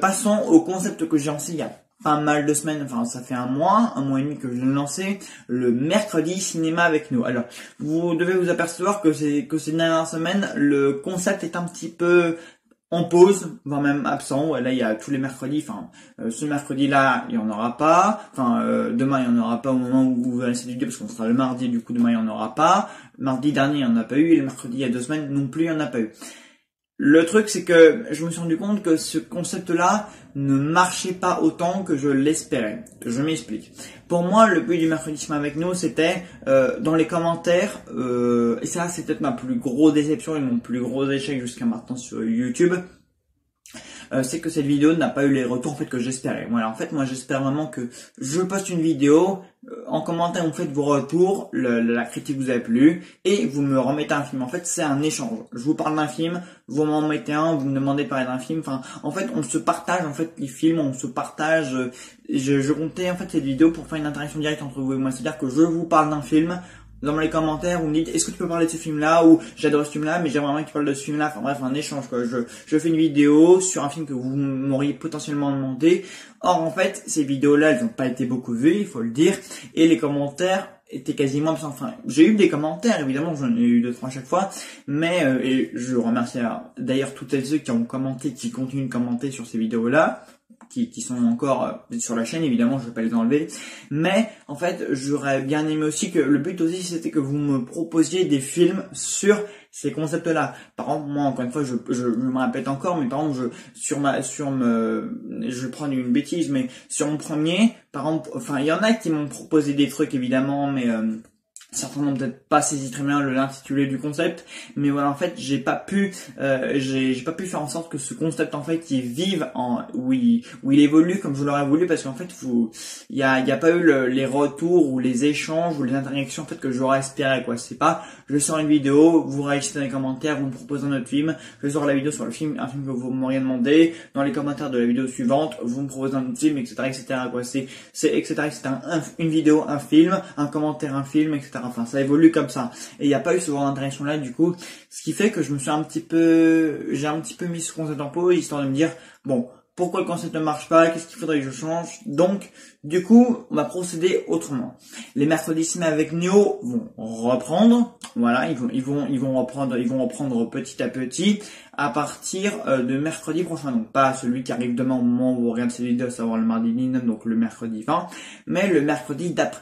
passons au concept que j'ai lancé il y a pas mal de semaines, enfin ça fait un mois et demi que je l'ai lancé, le mercredi cinéma avec nous. Alors, vous devez vous apercevoir que ces dernières semaines, le concept est un petit peu en pause, voire même absent. Là, il y a tous les mercredis, enfin ce mercredi-là, il y en aura pas. Enfin, demain, il y en aura pas au moment où vous verrez cette vidéo, parce qu'on sera le mardi, du coup demain, il y en aura pas. Mardi dernier, il n'y en a pas eu, et le mercredi, il y a 2 semaines, non plus, il n'y en a pas eu. Le truc, c'est que je me suis rendu compte que ce concept-là ne marchait pas autant que je l'espérais. Je m'explique. Pour moi, le but du mercredi cinéma avec nous, c'était dans les commentaires, et ça, c'est peut-être ma plus grosse déception et mon plus gros échec jusqu'à maintenant sur YouTube, c'est que cette vidéo n'a pas eu les retours en fait que j'espérais. Voilà, en fait, moi, j'espère vraiment que je poste une vidéo, en commentaire, vous faites vos retours, la critique vous a plu, et vous me remettez un film. En fait, c'est un échange. Je vous parle d'un film, vous m'en mettez un, vous me demandez de parler d'un film. Enfin, en fait, on se partage en fait les films, on se partage. Je comptais en fait cette vidéo pour faire une interaction directe entre vous et moi. C'est-à-dire que je vous parle d'un film. Dans les commentaires, vous me dites, est-ce que tu peux parler de ce film-là, ou j'adore ce film-là, mais j'aimerais vraiment que tu parles de ce film-là. Enfin bref, un échange, quoi. Je fais une vidéo sur un film que vous m'auriez potentiellement demandé. Or, en fait, ces vidéos-là, elles n'ont pas été beaucoup vues, il faut le dire, et les commentaires étaient quasiment absents. Enfin, j'ai eu des commentaires, évidemment, j'en ai eu 2-3 à chaque fois, mais, et je remercie d'ailleurs toutes ceux qui ont commenté, qui continuent de commenter sur ces vidéos-là, qui sont encore sur la chaîne, évidemment, je vais pas les enlever. Mais, en fait, j'aurais bien aimé aussi que, le but aussi, c'était que vous me proposiez des films sur ces concepts-là. Par exemple, moi, encore une fois, je me répète encore, mais par exemple, je vais prendre une bêtise, mais sur mon premier, par exemple, enfin, il y en a qui m'ont proposé des trucs, évidemment, mais, certains n'ont peut-être pas saisi très bien l'intitulé du concept, mais voilà, en fait j'ai pas pu faire en sorte que ce concept en fait il vive où il évolue comme je l'aurais voulu, parce qu'en fait il y a pas eu les retours ou les échanges ou les interactions en fait que j'aurais espéré, quoi. C'est pas je sors une vidéo, vous réagissez dans les commentaires, vous me proposez un autre film, je sors la vidéo sur le film, un film que vous m'auriez demandé, dans les commentaires de la vidéo suivante vous me proposez un autre film, etc., quoi. C'est etc., une vidéo, un film, un commentaire, un film, etc. Enfin, ça évolue comme ça. Et il n'y a pas eu ce genre d'interaction là, du coup, ce qui fait que j'ai un petit peu mis ce concept en pause, histoire de me dire, bon, pourquoi le concept ne marche pas, qu'est-ce qu'il faudrait que je change. Donc, du coup, on va procéder autrement. Les mercredis cinéma avec Néo vont reprendre. Voilà, ils vont reprendre petit à petit à partir de mercredi prochain. Donc pas celui qui arrive demain au moment où vous regardez cette vidéo, à savoir le mardi 19, donc le mercredi 20, mais le mercredi d'après.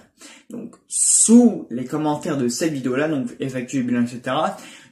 Donc, sous les commentaires de cette vidéo-là, donc effectuez le bilan, etc.,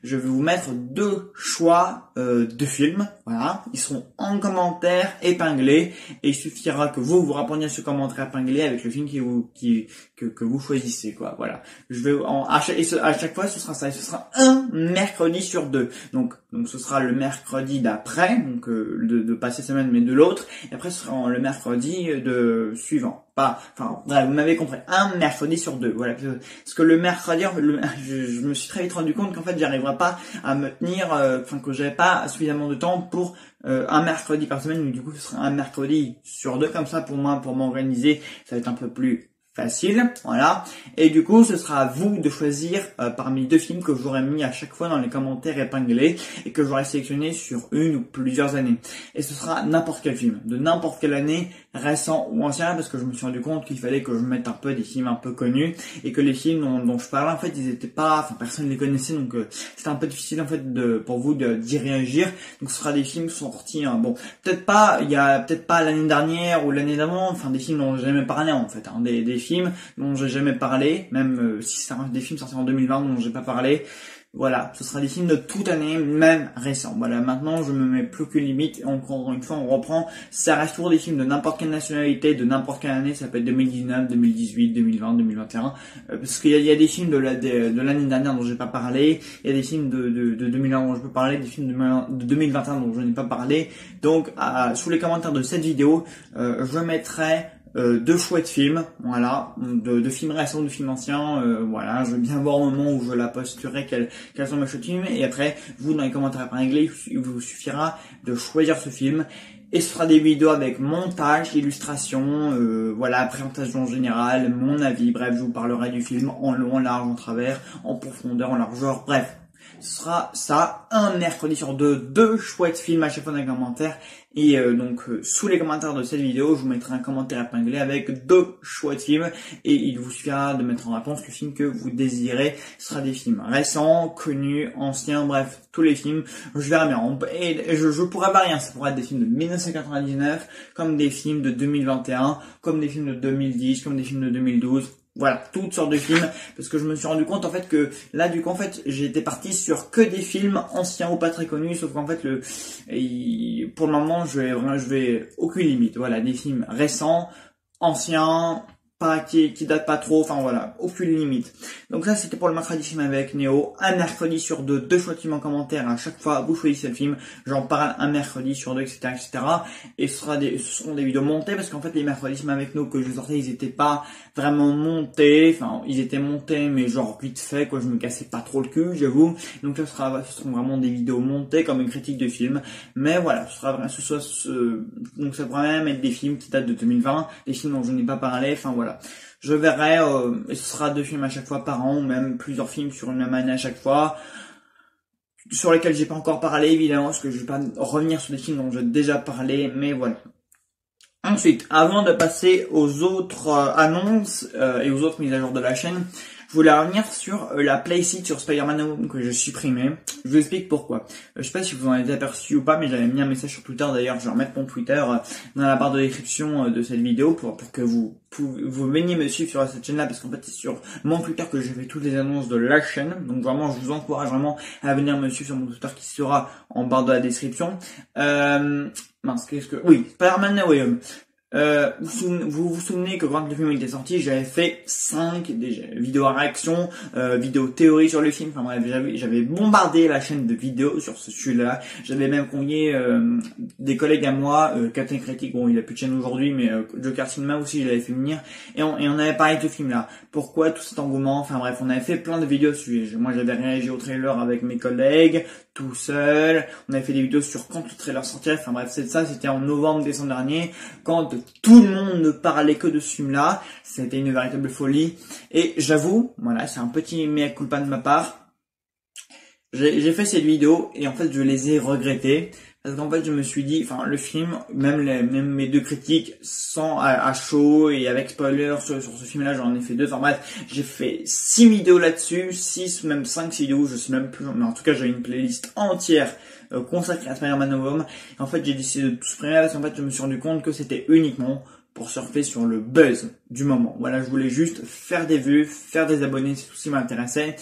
je vais vous mettre 2 choix de films. Voilà, ils seront en commentaire épinglés, et il suffira que vous répondiez à ce commentaire épinglé avec le film que vous choisissez, quoi. Voilà, je vais à chaque fois ce sera ça, et ce sera un mercredi sur 2. Donc ce sera le mercredi d'après, donc de passer semaine, mais de l'autre, et après ce sera le mercredi de suivant. Bref, vous m'avez compris, un mercredi sur 2. Voilà, parce que le mercredi, je me suis très vite rendu compte qu'en fait j'arriverais pas à me tenir, que j'avais pas suffisamment de temps pour un mercredi par semaine, mais du coup ce sera un mercredi sur 2, comme ça pour moi, pour m'organiser, ça va être un peu plus facile, voilà. Et du coup, ce sera à vous de choisir parmi 2 films que j'aurais mis à chaque fois dans les commentaires épinglés et que j'aurais sélectionné sur une ou plusieurs années. Et ce sera n'importe quel film, de n'importe quelle année, récent ou ancien, parce que je me suis rendu compte qu'il fallait que je mette un peu des films un peu connus, et que les films dont je parlais, en fait, ils étaient pas, personne ne les connaissait, donc c'était un peu difficile en fait pour vous d'y réagir. Donc ce sera des films qui sont sortis, peut-être pas l'année dernière ou l'année d'avant, des films dont j'ai jamais parlé en fait, des films dont j'ai jamais parlé, même si c'est des films sortis en 2020 dont j'ai pas parlé. Voilà, ce sera des films de toute année, même récents. Voilà, maintenant je me mets plus qu'une limite, et encore une fois on reprend, ça reste toujours des films de n'importe quelle nationalité, de n'importe quelle année, ça peut être 2019, 2018, 2020, 2021, parce qu'il y a des films de l'année dernière dont j'ai pas parlé, il y a des films de 2020 dont je peux parler, des films de 2021 dont je n'ai pas parlé. Donc sous les commentaires de cette vidéo, je mettrai 2 chouettes films, voilà, de films récents, de films anciens, voilà, je vais bien voir au moment où je la posterai quels sont mes chouettes films, et après, vous dans les commentaires épinglés, il vous suffira de choisir ce film, et ce sera des vidéos avec montage, illustration, voilà, présentation générale, mon avis, bref, je vous parlerai du film en long, en large, en travers, en profondeur, en largeur, bref. Ce sera ça, un mercredi sur 2 chouettes films à chaque fois dans les commentaires. Et sous les commentaires de cette vidéo, je vous mettrai un commentaire épinglé avec 2 chouettes films, et il vous suffira de mettre en réponse le film que vous désirez. Ce sera des films récents, connus, anciens, bref, tous les films. Je verrai bien. Et je pourrais varier, ça pourrait être des films de 1999, comme des films de 2021, comme des films de 2010, comme des films de 2012. Voilà, toutes sortes de films, parce que je me suis rendu compte en fait que là du coup en fait j'étais parti sur que des films anciens ou pas très connus, sauf qu'en fait pour le moment je vais aucune limite. Voilà, des films récents, anciens, pas qui datent pas trop, voilà, aucune limite. Donc ça c'était pour le mercredi film avec Néo, un mercredi sur 2 choix de films en commentaire, à chaque fois vous choisissez le film, j'en parle un mercredi sur 2, etc., et ce seront des vidéos montées, parce qu'en fait les mercredis films avec Néo que je sortais, ils étaient pas vraiment montés, ils étaient montés mais genre vite fait, quoi, je me cassais pas trop le cul, j'avoue. Donc ce seront vraiment des vidéos montées comme une critique de film, mais voilà, donc ça pourrait même être des films qui datent de 2020, des films dont je n'ai pas parlé, voilà. Je verrai, et ce sera 2 films à chaque fois par an, ou même plusieurs films sur une même année à chaque fois, sur lesquels j'ai pas encore parlé évidemment, parce que je vais pas revenir sur des films dont j'ai déjà parlé, mais voilà. Ensuite, avant de passer aux autres annonces et aux autres mises à jour de la chaîne, je voulais revenir sur la playseat sur Spider-Man Home que j'ai supprimé. Je vous explique pourquoi. Je sais pas si vous en avez aperçu ou pas, mais j'avais mis un message sur Twitter. D'ailleurs, je vais remettre mon Twitter dans la barre de description de cette vidéo pour que vous veniez me suivre sur cette chaîne-là, parce qu'en fait, c'est sur mon Twitter que j'ai fait toutes les annonces de la chaîne. Donc vraiment, je vous encourage vraiment à venir me suivre sur mon Twitter qui sera en barre de la description. Oui, Spider-Man No Way Home. Vous vous souvenez que quand le film était sorti, j'avais fait 5 déjà, vidéos à réaction, vidéos théorie sur le film. Enfin bref, j'avais bombardé la chaîne de vidéos sur ce sujet-là. J'avais même convié des collègues à moi, Captain Critique, bon il a plus de chaîne aujourd'hui, mais Joker Cinema aussi, je l'avais fait venir. Et on avait parlé de ce film-là. Pourquoi tout cet engouement? Enfin bref, on avait fait plein de vidéos sur lui. Moi j'avais réagi au trailer avec mes collègues, tout seul. On avait fait des vidéos sur quand le trailer sortirait. Enfin bref, c'était en novembre, décembre dernier, quand tout le monde ne parlait que de ce film-là. C'était une véritable folie. Et j'avoue, voilà, c'est un petit mea culpa de ma part. J'ai fait cette vidéo et en fait, je les ai regrettées. Parce qu'en fait, je me suis dit, enfin, le film, même mes deux critiques, sans à chaud et avec spoiler sur ce film-là, j'en ai fait 2. Enfin bref, j'ai fait 6 vidéos là-dessus, 6, même 5 vidéos, je sais même plus, mais en tout cas, j'ai une playlist entière consacrée à Spider-Man No Way Home. Et en fait, j'ai décidé de tout supprimer parce qu'en fait, je me suis rendu compte que c'était uniquement pour surfer sur le buzz du moment. Voilà, je voulais juste faire des vues, faire des abonnés, c'est tout ce qui m'intéressait.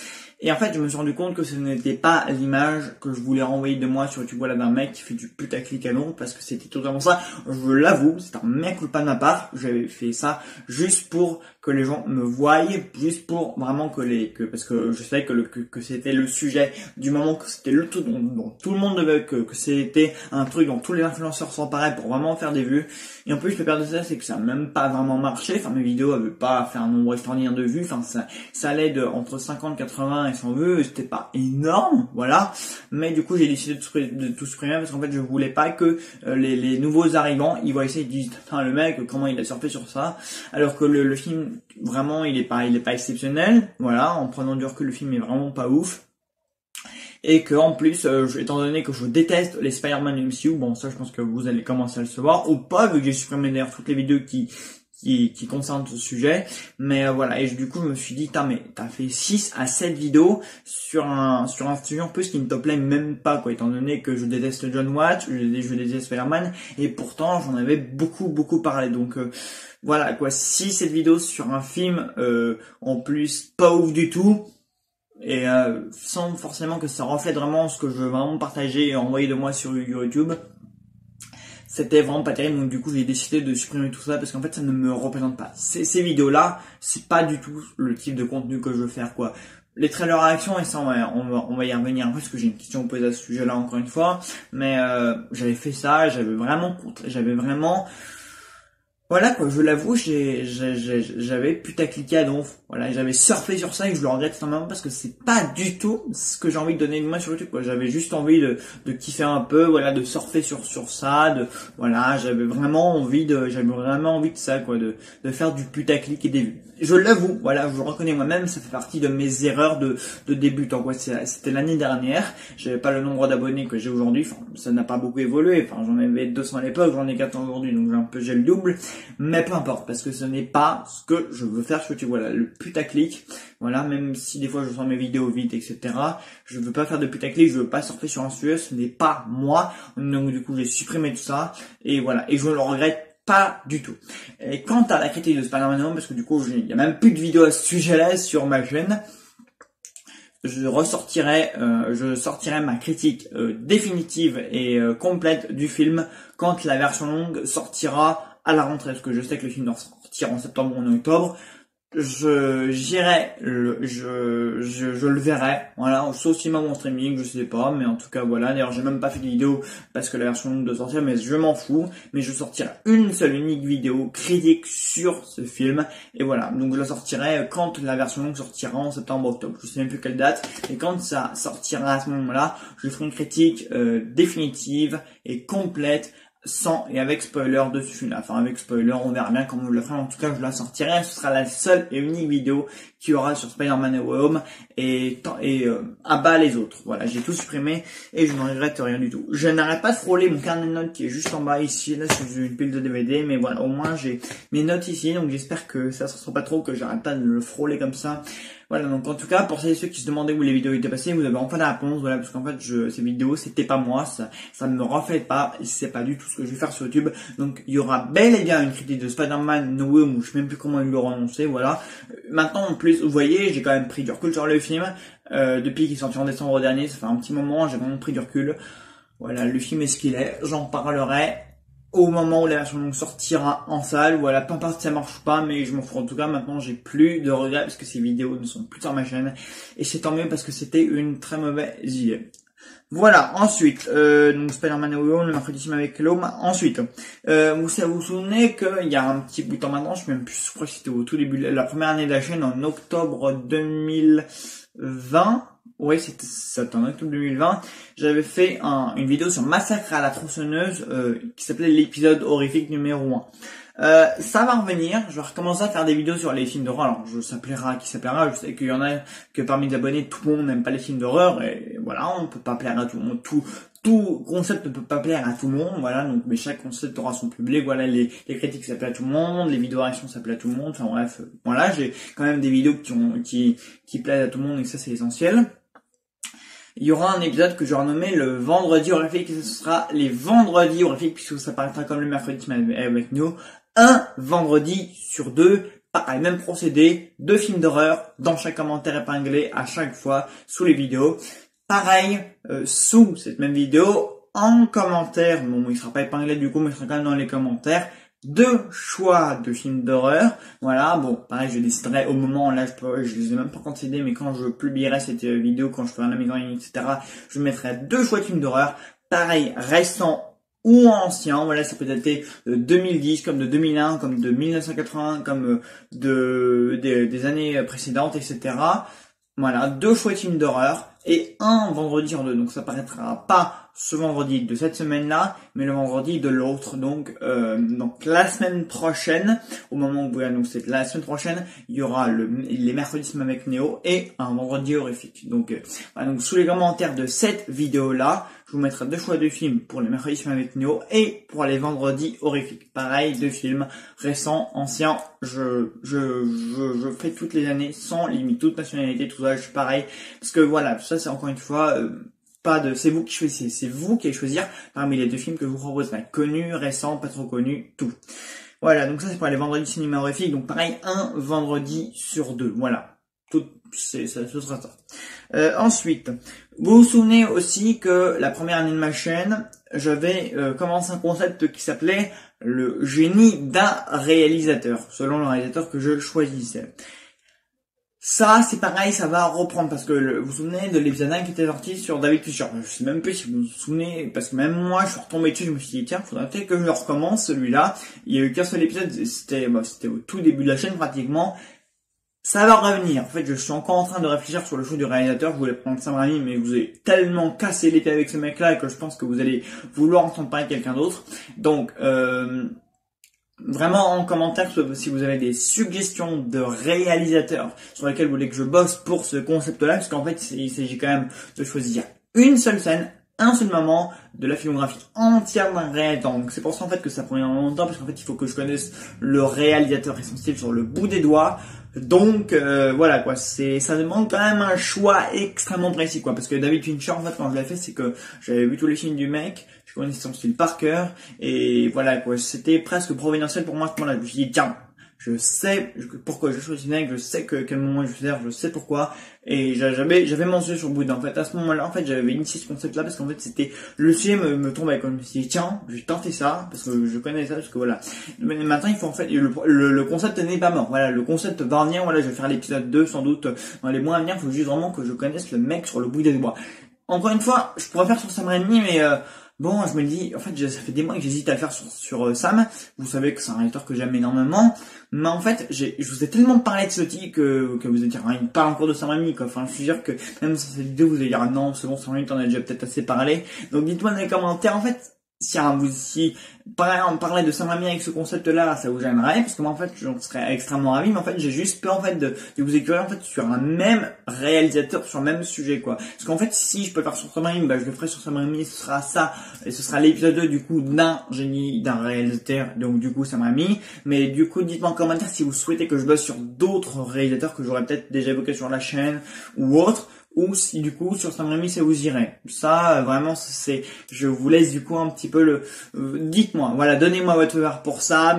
Et en fait, je me suis rendu compte que ce n'était pas l'image que je voulais renvoyer de moi sur YouTube, voilà, d'un mec qui fait du putaclic à long, parce que c'était totalement ça. Je l'avoue, c'est un mea culpa de ma part. J'avais fait ça juste pour que les gens me voient, juste pour vraiment parce que je savais que c'était le sujet du moment, que c'était le truc dont tout le monde devait, que c'était un truc dont tous les influenceurs s'emparaient pour vraiment faire des vues. Et en plus, le pire de ça, c'est que ça n'a même pas vraiment marché. Enfin, mes vidéos avaient pas fait un nombre extraordinaire de vues. Enfin, ça allait entre 50, 80 et 100 vues. C'était pas énorme, voilà. Mais du coup, j'ai décidé de tout supprimer parce qu'en fait, je voulais pas que les nouveaux arrivants, ils voient ça, ils disent, putain, le mec, comment il a surfé sur ça. Alors que le film, vraiment, il est pas exceptionnel. Voilà. En prenant du recul, le film est vraiment pas ouf. Et que en plus, étant donné que je déteste les Spider-Man MCU, bon ça je pense que vous allez commencer à le savoir, ou pas, vu que j'ai supprimé d'ailleurs toutes les vidéos qui concernent ce sujet, mais voilà, et du coup je me suis dit, mais t'as fait 6 à 7 vidéos sur un sujet en plus qui ne te plaît même pas, quoi, étant donné que je déteste John Watts, je déteste Spider-Man, et pourtant j'en avais beaucoup parlé, donc voilà quoi, 6-7 vidéos sur un film en plus pas ouf du tout, et sans forcément que ça reflète vraiment ce que je veux vraiment partager et envoyer de moi sur YouTube. C'était vraiment pas terrible, donc du coup j'ai décidé de supprimer tout ça parce qu'en fait ça ne me représente pas. Ces vidéos-là, c'est pas du tout le type de contenu que je veux faire, quoi. Les trailers réactions, et ça on va y revenir un peu parce que j'ai une question à poser à ce sujet-là encore une fois, mais j'avais fait ça, j'avais vraiment voilà quoi, je l'avoue, j'avais putacliqué à donf. Voilà, j'avais surfé sur ça et je le regrette totalement parce que c'est pas du tout ce que j'ai envie de donner de moi sur YouTube, quoi. J'avais juste envie de kiffer un peu, voilà, de surfer sur ça, voilà, j'avais vraiment envie de ça, quoi, de faire du putaclic et des vues. Je l'avoue, voilà, je le reconnais moi-même, ça fait partie de mes erreurs de débutant, quoi. C'était l'année dernière, j'avais pas le nombre d'abonnés que j'ai aujourd'hui, enfin, ça n'a pas beaucoup évolué, enfin, j'en avais 200 à l'époque, j'en ai 400 aujourd'hui, donc j'ai le double, mais peu importe, parce que ce n'est pas ce que je veux faire sur YouTube, voilà, le putaclic, voilà, même si des fois je sors mes vidéos vite, etc., je veux pas faire de putaclic, je veux pas surfer sur un sujet, ce n'est pas moi, donc du coup j'ai supprimé tout ça, et voilà, et je le regrette pas du tout. Et quant à la critique de Spider-Man No Way Home, parce que du coup il y a même plus de vidéos à ce sujet-là sur ma chaîne, je sortirai ma critique définitive et complète du film quand la version longue sortira à la rentrée, parce que je sais que le film doit sortir en septembre ou en octobre. Je le verrai, voilà, sauf si mon streaming, je sais pas, mais en tout cas voilà, d'ailleurs j'ai même pas fait de vidéo parce que la version longue doit sortir, mais je m'en fous, mais je sortirai une seule unique vidéo critique sur ce film, et voilà, donc je la sortirai quand la version longue sortira en septembre-octobre, je sais même plus quelle date, et quand ça sortira à ce moment-là, je ferai une critique définitive et complète, sans et avec spoiler dessus là. Enfin avec spoiler, on verra bien comment je le ferai. En tout cas, je la sortirai. Ce sera la seule et unique vidéo qu'il y aura sur Spider-Man No Way Home et abat les autres. Voilà, j'ai tout supprimé et je n'en regrette rien du tout. Je n'arrête pas de frôler mon carnet de notes qui est juste en bas ici, là sur une pile de DVD, mais voilà, au moins j'ai mes notes ici, donc j'espère que ça se ressent pas trop, que j'arrête pas de le frôler comme ça. Voilà, donc en tout cas, pour ceux qui se demandaient où les vidéos étaient passées, vous avez enfin la réponse, voilà, parce qu'en fait, ces vidéos, c'était pas moi, ça ne me reflète pas, et c'est pas du tout ce que je vais faire sur YouTube. Donc, il y aura bel et bien une critique de Spider-Man No Way Home, ou je sais même plus comment ils l'ont annoncé, voilà. Maintenant, en plus, vous voyez, j'ai quand même pris du recul sur le film, depuis qu'il est sorti en décembre dernier, ça fait un petit moment, j'ai vraiment pris du recul. Voilà, le film est ce qu'il est, j'en parlerai au moment où la version longue sortira en salle. Voilà, peu importe si ça marche ou pas, mais je m'en fous. En tout cas, maintenant, j'ai plus de regrets parce que ces vidéos ne sont plus sur ma chaîne. Et c'est tant mieux parce que c'était une très mauvaise idée. Voilà, ensuite, donc Spider-Man No Way Home, le mercredi film avec l'homme. Ensuite, vous vous souvenez qu'il y a un petit bout de temps maintenant, je sais même plus, je crois que c'était au tout début, la première année de la chaîne, en octobre 2020. Oui, c'était en octobre 2020. J'avais fait une vidéo sur Massacre à la tronçonneuse, qui s'appelait l'épisode horrifique numéro 1. Ça va revenir, je vais recommencer à faire des vidéos sur les films d'horreur. Alors, qui s'appellera, je sais qu'il y en a que parmi les abonnés, tout le monde n'aime pas les films d'horreur, et voilà, on peut pas plaire à tout le monde, tout concept ne peut pas plaire à tout le monde, voilà, donc, mais chaque concept aura son public, voilà, les critiques ça plaît à tout le monde, les vidéos réactions ça plaît à tout le monde, enfin bref, voilà, j'ai quand même des vidéos qui plaisent à tout le monde, et ça c'est essentiel. Il y aura un épisode que je vais renommer le vendredi horrifique, et ce sera les vendredis horrifiques, puisque ça paraîtra comme le mercredi avec nous, un vendredi sur deux, pareil, même procédé, 2 films d'horreur dans chaque commentaire épinglé à chaque fois sous les vidéos. Pareil, sous cette même vidéo, en commentaire, bon, il sera pas épinglé du coup, mais il sera quand même dans les commentaires, 2 choix de films d'horreur. Voilà, bon, pareil, je déciderai au moment, là, je les ai même pas considérés, mais quand je publierai cette vidéo, quand je ferai un mise en ligne, etc., je mettrai 2 choix de films d'horreur. Pareil, récents ou anciens, voilà, ça peut dater de 2010, comme de 2001, comme de 1980, comme des années précédentes, etc. Voilà, 2 choix de films d'horreur et un vendredi en 2. Donc ça paraîtra pas ce vendredi de cette semaine-là, mais le vendredi de l'autre. Donc la semaine prochaine, au moment où vous annoncez la semaine prochaine, il y aura les mercredis avec Néo et un vendredi horrifique. Donc, voilà, donc sous les commentaires de cette vidéo-là, je vous mettrai 2 choix de films pour les mercredis avec Néo et pour les vendredis horrifiques. Pareil, 2 films récents, anciens. Je fais toutes les années sans limite, toute nationalité, tout ça, je suis pareil. Parce que voilà, ça c'est encore une fois, c'est vous qui choisissez, c'est vous qui allez choisir parmi les 2 films que je vous proposerai. Connus, récents, pas trop connus, tout. Voilà, donc ça c'est pour les vendredis cinéma horrifique, donc pareil, un vendredi sur 2, voilà. Ce sera ça. Ensuite, vous vous souvenez aussi que la première année de ma chaîne, j'avais commencé un concept qui s'appelait le génie d'un réalisateur, selon le réalisateur que je choisissais. Ça, c'est pareil, ça va reprendre parce que vous vous souvenez de l'épisode 1 qui était sorti sur David Fincher. Je sais même plus si vous vous souvenez, parce que même moi, je suis retombé dessus, je me suis dit, tiens, faudrait peut-être que je le recommence, celui-là. Il y a eu qu'un seul épisode, c'était au tout début de la chaîne pratiquement. Ça va revenir. En fait, je suis encore en train de réfléchir sur le choix du réalisateur. Je voulais prendre Sam Raimi, mais vous avez tellement cassé les pieds avec ce mec-là que je pense que vous allez vouloir entendre parler de quelqu'un d'autre. Donc, vraiment en commentaire, si vous avez des suggestions de réalisateurs sur lesquels vous voulez que je bosse pour ce concept-là, parce qu'en fait, il s'agit quand même de choisir une seule scène, un seul moment de la filmographie entière d'un réalisateur. Donc c'est pour ça en fait que ça prend énormément de temps, parce qu'en fait il faut que je connaisse le réalisateur essentiel sur le bout des doigts. Donc voilà quoi, ça demande quand même un choix extrêmement précis quoi, parce que David Fincher en fait quand je l'ai fait, c'est que j'avais vu tous les films du mec, je connaissais son style par cœur, et voilà quoi, c'était presque providentiel pour moi à ce moment-là. Je me suis dit tiens, je sais pourquoi je choisis Neg, je sais quel moment je vais faire, je sais pourquoi, et j'avais mon yeux sur le bout d'un. En fait, à ce moment-là, en fait, j'avais initié ce concept-là parce qu'en fait, c'était le sujet me tombait quand je me suis dit tiens, je vais tenter ça parce que je connais ça, parce que voilà. Mais maintenant, il faut en fait le concept n'est pas mort. Voilà, le concept va revenir. Voilà, je vais faire l'épisode 2 sans doute dans les mois à venir. Il faut juste vraiment que je connaisse le mec sur le bout des doigts. Encore une fois, je pourrais faire sur Sam Raimi, mais bon, je me dis, en fait, ça fait des mois que j'hésite à le faire sur Sam. Vous savez que c'est un réalisateur que j'aime énormément. Mais en fait, je vous ai tellement parlé de ce type que vous allez dire, il parle encore de Sam Raimi, quoi. Enfin, je suis sûr que même sur cette vidéo, vous allez dire, ah non, c'est bon, Sam Raimi, t'en as déjà peut-être assez parlé. Donc, dites-moi dans les commentaires, en fait, si par exemple parler de Sam Raimi avec ce concept-là, ça vous gênerait, parce que moi en fait j'en serais extrêmement ravi, mais en fait j'ai juste peur en fait de vous écurer en fait sur un même réalisateur, sur le même sujet quoi. Parce qu'en fait si je peux le faire sur Sam Raimi, bah je le ferai sur Sam Raimi, ce sera ça, et ce sera l'épisode 2 du coup d'un génie, d'un réalisateur, donc du coup Sam Raimi. Mais du coup dites-moi en commentaire si vous souhaitez que je bosse sur d'autres réalisateurs que j'aurais peut-être déjà évoqué sur la chaîne ou autre, ou si du coup sur Sam Raimi ça vous irait. Ça vraiment je vous laisse du coup un petit peu dites-moi, voilà, donnez-moi votre faveur pour ça,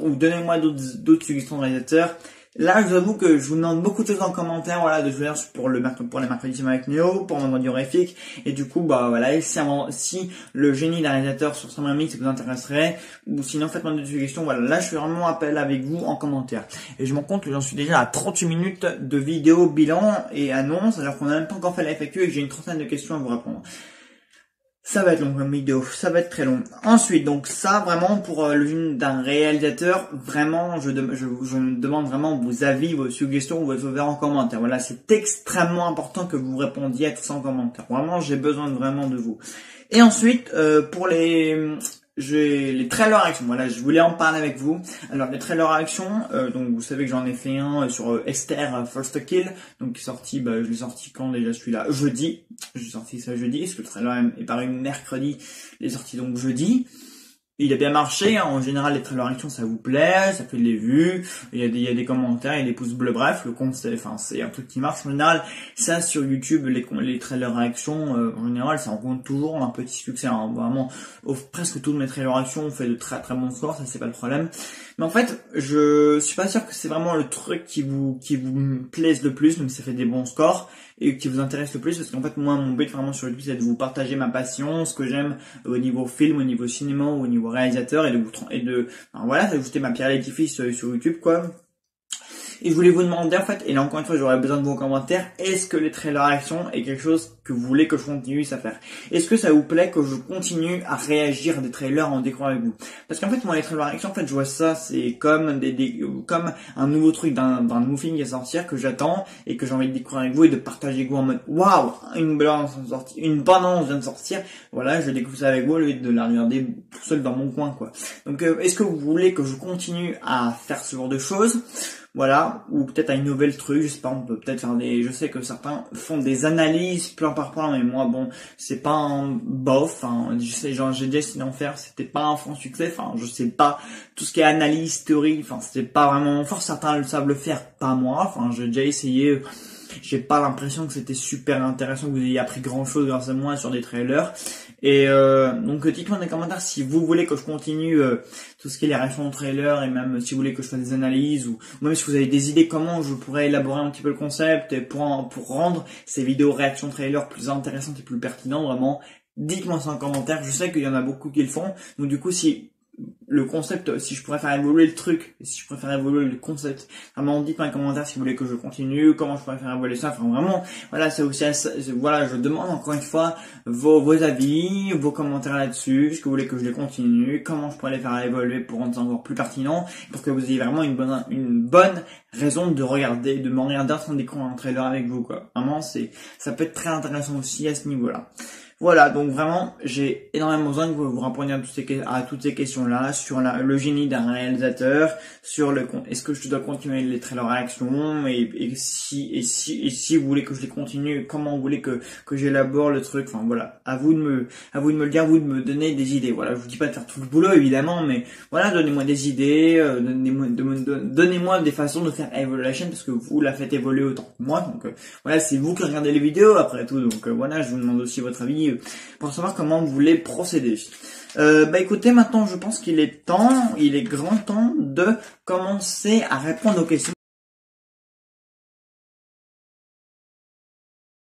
ou donnez-moi d'autres suggestions de réalisateurs. Là, je vous avoue que je vous demande beaucoup de choses en commentaire, voilà, de jouer pour les mercredis cinéma avec Néo, pour vendredi horrifique, et du coup, bah voilà, et si le génie d'un réalisateur sur Sam Raimi, ça vous intéresserait, ou sinon faites-moi des suggestions, voilà, là je fais vraiment appel avec vous en commentaire. Et je me rends compte que j'en suis déjà à 38 minutes de vidéo bilan et annonce, alors qu'on n'a même pas encore fait la FAQ et que j'ai une trentaine de questions à vous répondre. Ça va être long comme vidéo, ça va être très long. Ensuite, donc ça vraiment pour le film d'un réalisateur, vraiment je me demande vraiment vos avis, vos suggestions, vos verres en commentaire. Voilà, c'est extrêmement important que vous répondiez à tout ça en commentaire. Vraiment, j'ai besoin vraiment de vous. Et ensuite, pour les trailers action, voilà, je voulais en parler avec vous. Alors les trailers action, donc vous savez que j'en ai fait un sur Esther First Kill, donc qui est sorti, je l'ai sorti quand déjà celui-là, jeudi. J'ai sorti ça jeudi, parce que le trailer est paru mercredi, il est sorti donc jeudi. Il a bien marché, hein. En général les trailers action ça vous plaît, ça fait des vues, il y a des commentaires, il y a des pouces bleus, bref, le concept, enfin c'est un truc qui marche en général. Ça sur YouTube, les trailers action, en général ça rencontre toujours un petit succès, hein. Vraiment, presque tous mes trailers action ont fait de très très bons scores, ça c'est pas le problème. Mais en fait, je suis pas sûr que c'est vraiment le truc qui vous plaise le plus, même si ça fait des bons scores, et qui vous intéresse le plus, parce qu'en fait moi mon but vraiment sur YouTube c'est de vous partager ma passion, ce que j'aime au niveau film, au niveau cinéma, au niveau réalisateur, voilà, d'ajouter ma pierre à l'édifice sur YouTube quoi. Et je voulais vous demander en fait, et là encore une fois j'aurais besoin de vos commentaires, est-ce que les trailers action est quelque chose que vous voulez que je continue à faire? Est-ce que ça vous plaît que je continue à réagir à des trailers en découvrant avec vous? Parce qu'en fait moi les trailers action en fait je vois ça c'est comme comme un nouveau truc d'un nouveau film qui va sortir que j'attends et que j'ai envie de découvrir avec vous et de partager avec vous en mode waouh, une bande annonce vient de sortir, voilà, je découvre ça avec vous au lieu de la regarder tout seul dans mon coin quoi. Donc est-ce que vous voulez que je continue à faire ce genre de choses? Voilà, ou peut-être à innover le truc, je sais pas, on peut peut-être faire je sais que certains font des analyses plan par plan, mais moi bon, c'est pas un bof, hein, je sais, genre j'ai déjà essayé d'en faire, c'était pas un franc succès, enfin je sais pas, tout ce qui est analyse, théorie, enfin c'était pas vraiment mon fort, certains le savent le faire, pas moi, enfin j'ai déjà essayé, j'ai pas l'impression que c'était super intéressant, que vous ayez appris grand chose grâce à moi sur des trailers. Et donc dites-moi dans les commentaires si vous voulez que je continue tout ce qui est les réactions au trailer, et même si vous voulez que je fasse des analyses, ou même si vous avez des idées comment je pourrais élaborer un petit peu le concept et pour rendre ces vidéos réactions trailer plus intéressantes et plus pertinentes, vraiment dites-moi ça en commentaire. Je sais qu'il y en a beaucoup qui le font, donc du coup si le concept, si je pourrais faire évoluer le truc, si je pourrais faire évoluer le concept, vraiment dites-moi dans les commentaires si vous voulez que je continue, comment je pourrais faire évoluer ça, enfin vraiment, voilà, c'est aussi, voilà, je demande encore une fois vos avis, vos commentaires là-dessus, est-ce que vous voulez que je les continue, comment je pourrais les faire évoluer pour rendre ça encore plus pertinent, pour que vous ayez vraiment une bonne raison de me regarder en train de découvrir un trailer avec vous, quoi. Vraiment, ça peut être très intéressant aussi à ce niveau-là. Voilà, donc vraiment, j'ai énormément besoin que vous répondiez à toutes ces questions-là, sur le génie d'un réalisateur, sur est-ce que je dois continuer les trailers action, et si vous voulez que je les continue, comment vous voulez que j'élabore le truc, enfin voilà, à vous de me le dire, à vous de me donner des idées. Voilà, je vous dis pas de faire tout le boulot évidemment, mais voilà, donnez-moi des idées, donnez-moi des façons de faire évoluer la chaîne, parce que vous la faites évoluer autant que moi, donc voilà, c'est vous qui regardez les vidéos après tout, donc voilà, je vous demande aussi votre avis pour savoir comment vous voulez procéder. Écoutez, maintenant je pense qu'il est grand temps de commencer à répondre aux questions.